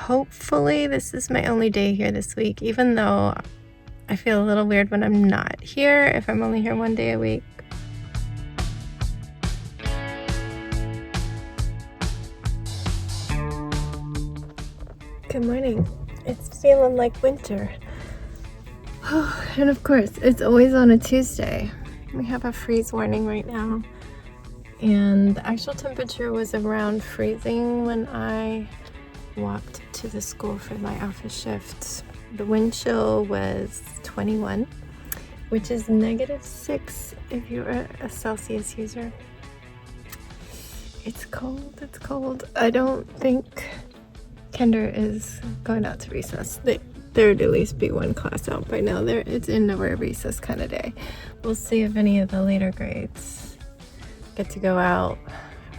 Hopefully this is my only day here this week, even though I feel a little weird when I'm not here, if I'm only here one day a week. Good morning. It's feeling like winter. And of course, it's always on a Tuesday. We have a freeze warning right now. And the actual temperature was around freezing when I walked to the school for my office shift. The wind chill was 21, which is -6 if you're a Celsius user. It's cold, it's cold. I don't think Kinder is going out to recess. There'd at least be one class out by now. It's in or recess kind of day. We'll see if any of the later grades get to go out.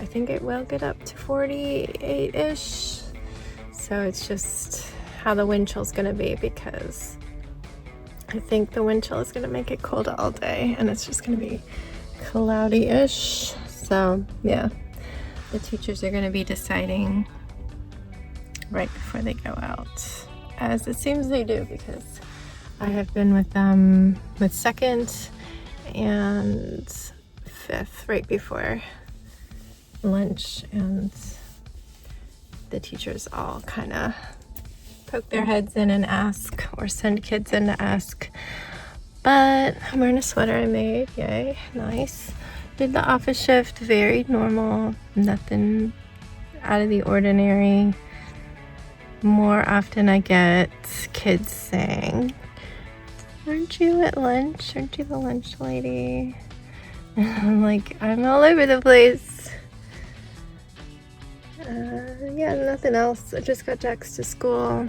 I think it will get up to 48-ish. So it's just how the wind chill is going to be, because I think the wind chill is going to make it cold all day and it's just going to be cloudy-ish. So yeah, the teachers are going to be deciding right before they go out, as it seems they do, because I have been with them with 2nd and 5th right before lunch, and the teachers all kind of poke their heads in and ask, or send kids in to ask. But I'm wearing a sweater I made. Yay, nice. Did the office shift, very normal, nothing out of the ordinary. More often I get kids saying, "Aren't you at lunch? Aren't you the lunch lady?" And I'm like, I'm all over the place. Yeah, nothing else. I just got Jax to school.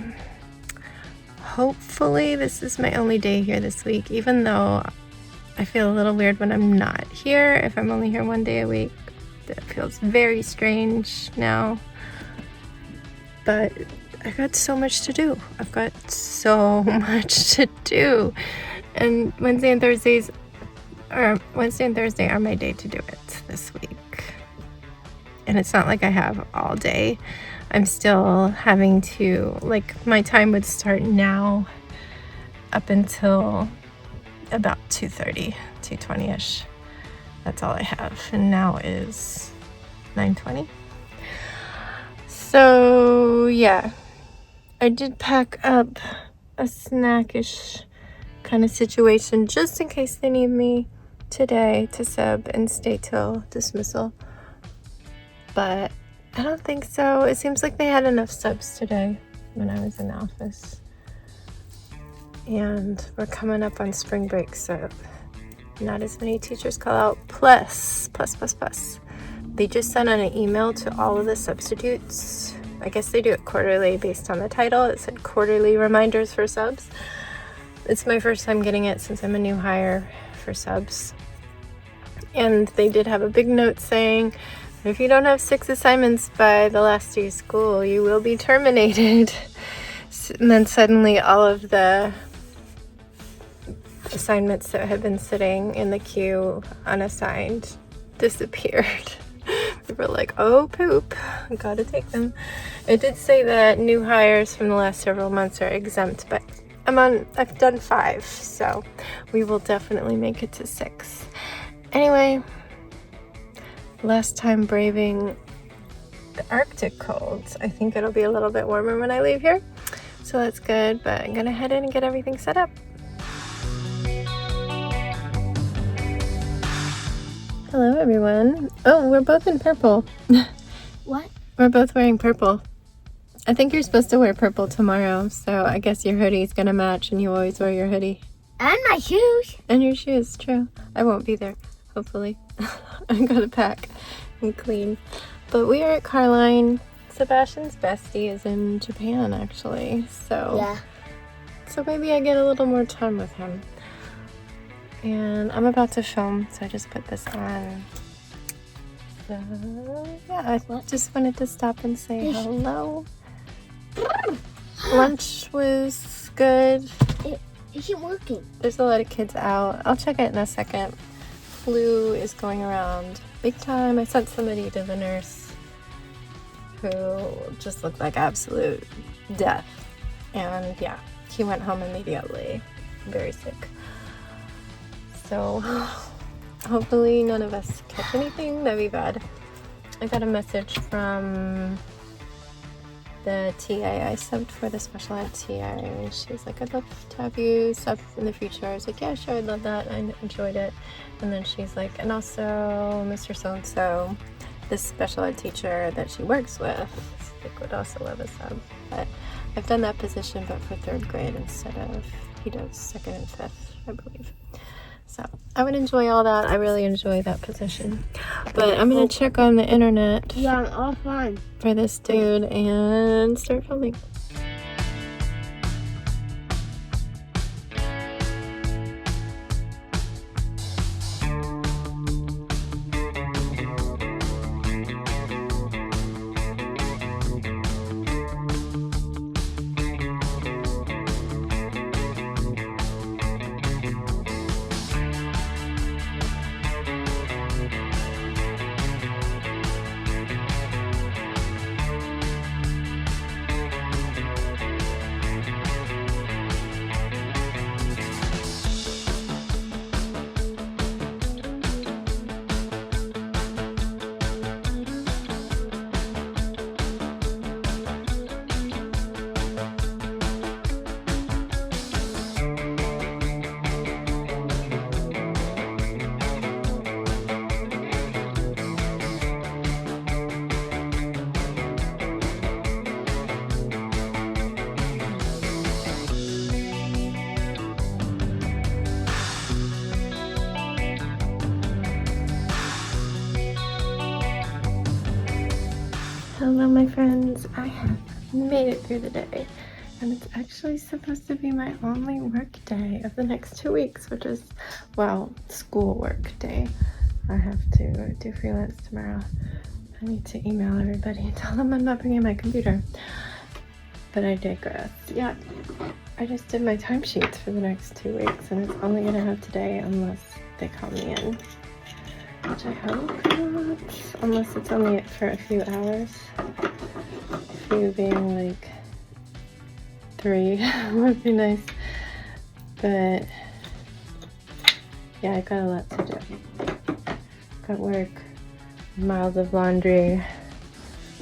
Hopefully this is my only day here this week, even though I feel a little weird when I'm not here, if I'm only here one day a week. That feels very strange now. But I got so much to do. I've got so much to do. And Wednesday and Thursday are my day to do it this week. And it's not like I have all day. I'm still having to, my time would start now up until about 2:30, 2:20-ish. That's all I have. And now is 9:20. So yeah, I did pack up a snackish kind of situation just in case they need me today to sub and stay till dismissal. But I don't think so. It seems like they had enough subs today when I was in the office. And we're coming up on spring break, so not as many teachers call out. Plus. They just sent out an email to all of the substitutes. I guess they do it quarterly based on the title. It said quarterly reminders for subs. It's my first time getting it since I'm a new hire for subs. And they did have a big note saying, if you don't have 6 assignments by the last day of school, you will be terminated. And then suddenly all of the assignments that had been sitting in the queue unassigned disappeared. We were like, oh poop, gotta take them. It did say that new hires from the last several months are exempt, but I've done 5, so we will definitely make it to 6. Anyway, last time braving the Arctic colds. I think it'll be a little bit warmer when I leave here, so that's good, but I'm gonna head in and get everything set up. Hello everyone. Oh, we're both in purple. What? We're both wearing purple. I think you're supposed to wear purple tomorrow, so I guess your hoodie's gonna match, and you always wear your hoodie. And my shoes. And your shoes, true. I won't be there, hopefully. I'm gonna pack and clean. But we are at Carline. Sebastian's bestie is in Japan, actually. So maybe I get a little more time with him. And I'm about to film, so I just put this on. So, yeah, I just wanted to stop and say hello. Lunch was good. Is it working? There's a lot of kids out. I'll check it in a second. Flu is going around big time. I sent somebody to the nurse who just looked like absolute death. And yeah, he went home immediately, very sick. So hopefully none of us catch anything. That'd be bad. I got a message from the TA I subbed for, the special ed TA, and she was like, I'd love to have you sub in the future. I was like, yeah, sure, I'd love that. I enjoyed it. And then she's like, and also Mr. So-and-so, this special ed teacher that she works with, like, would also love a sub. But I've done that position, but for 3rd grade instead of, he does 2nd and 5th, I believe. So I would enjoy all that. I really enjoy that position. But I'm gonna check on the internet Yeah, I'm all fine. for this dude and start filming. Hello my friends, I have made it through the day, and it's actually supposed to be my only work day of the next 2 weeks, which is, well, school work day. I have to do freelance tomorrow. I need to email everybody and tell them I'm not bringing my computer. But I digress. Yeah, I just did my timesheets for the next 2 weeks, and it's only gonna have today unless they call me in. Which I hope not, unless it's only for a few hours. A few being like 3 would be nice. But yeah, I got a lot to do. Got work, miles of laundry.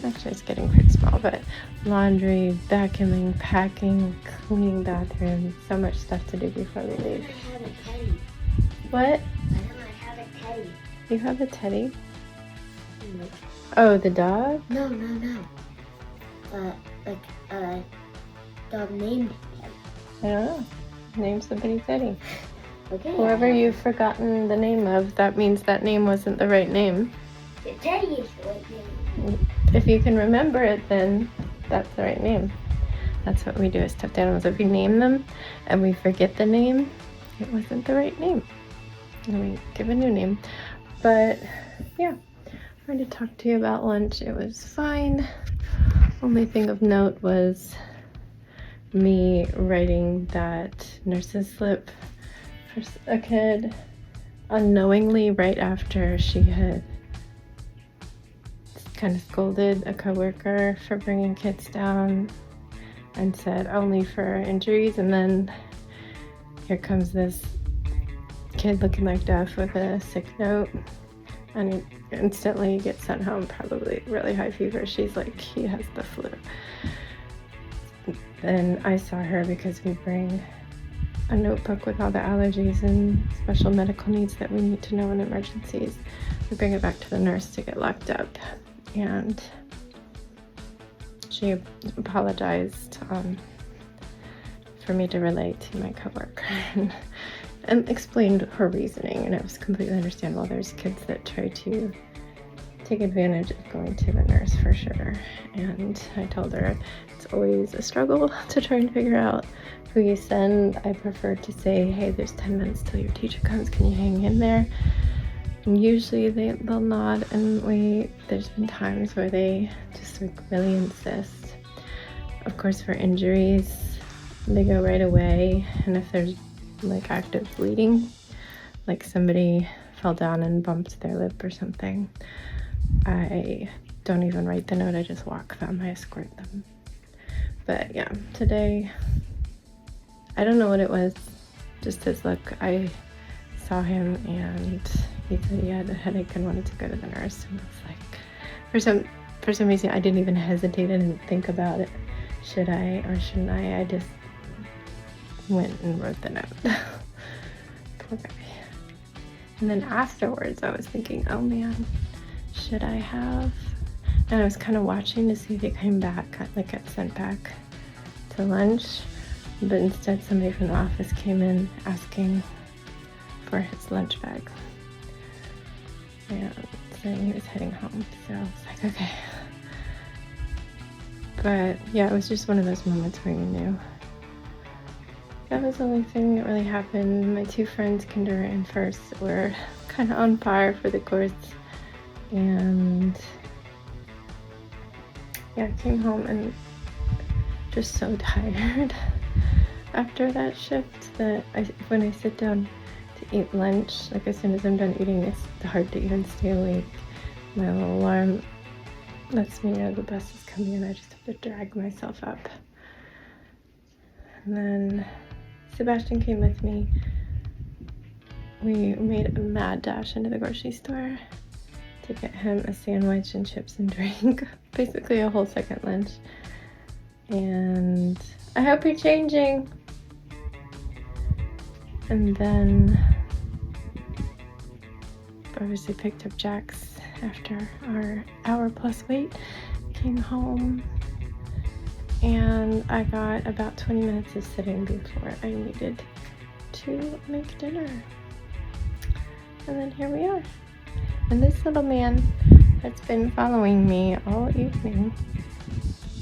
Actually, it's getting pretty small, but laundry, vacuuming, packing, cleaning bathrooms. So much stuff to do before we leave. I have a teddy. What? I have a teddy. You have a teddy? No. Oh, the dog? No. Like a dog named Teddy. I don't know. Name somebody Teddy. Okay. Whoever you've forgotten the name of, that means that name wasn't the right name. The teddy is the right name. If you can remember it, then that's the right name. That's what we do as stuffed animals. If we name them and we forget the name, it wasn't the right name. And we give a new name. But yeah, I wanted to talk to you about lunch. It was fine. Only thing of note was me writing that nurse's slip for a kid unknowingly right after she had kind of scolded a coworker for bringing kids down and said only for injuries, and then here comes this kid looking like death with a sick note, and he instantly gets sent home, probably really high fever. She's like, he has the flu. Then I saw her because we bring a notebook with all the allergies and special medical needs that we need to know in emergencies. We bring it back to the nurse to get locked up, and she apologized for me to relay to my coworker and explained her reasoning, and it was completely understandable. There's kids that try to take advantage of going to the nurse for sure, and I told her it's always a struggle to try and figure out who you send. I prefer to say, hey, there's 10 minutes till your teacher comes, can you hang in there? And usually they'll nod and wait. There's been times where they just like really insist. Of course, for injuries, they go right away, and if there's like active bleeding, like somebody fell down and bumped their lip or something, I don't even write the note, I just walk them, I escort them. But yeah, today, I don't know what it was, just his look. I saw him and he said he had a headache and wanted to go to the nurse. And I was like, for some reason, I didn't even hesitate. I didn't think about it. Should I or shouldn't I? I just went and wrote the note. Poor guy. And then afterwards, I was thinking, oh man, should I have? And I was kind of watching to see if he came back, like got sent back to lunch. But instead, somebody from the office came in asking for his lunch bag and saying he was heading home. So I was like, okay. But yeah, it was just one of those moments where you knew. That was the only thing that really happened. My two friends, Kinder and First, were kind of on fire for the course. And yeah, I came home and just so tired after that shift that when I sit down to eat lunch, like as soon as I'm done eating, it's hard to even stay awake. My little alarm lets me know the bus is coming and I just have to drag myself up. And then Sebastian came with me. We made a mad dash into the grocery store to get him a sandwich and chips and drink. Basically a whole second lunch. And I hope you're changing. And then obviously picked up Jax after our hour-plus wait. Came home and I got about 20 minutes of sitting before I needed to make dinner. And then here we are. And this little man has been following me all evening.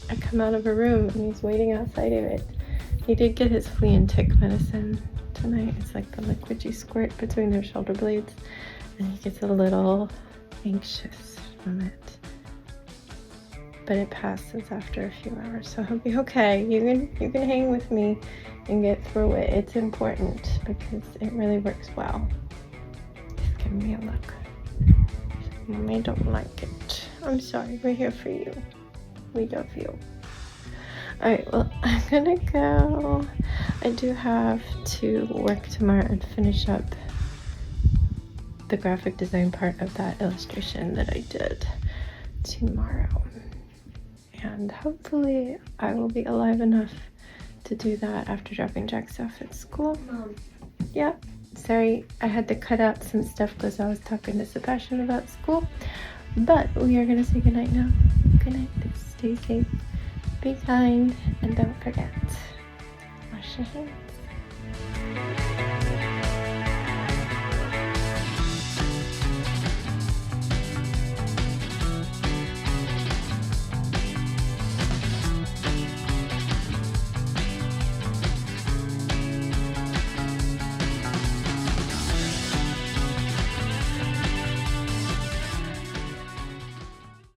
I come out of a room and he's waiting outside of it. He did get his flea and tick medicine tonight. It's like the liquid you squirt between their shoulder blades. And he gets a little anxious from it. But it passes after a few hours, so he'll be okay. You can hang with me and get through it. It's important because it really works well. Just give me a look. Mommy don't like it. I'm sorry, we're here for you. We love you. Alright, well, I'm gonna go. I do have to work tomorrow and finish up the graphic design part of that illustration that I did tomorrow. And hopefully I will be alive enough to do that after dropping Jack's off at school. Mom. Yeah, sorry, I had to cut out some stuff because I was talking to Sebastian about school. But we are going to say goodnight now. Good night, stay safe, be kind, and don't forget, wash your hands.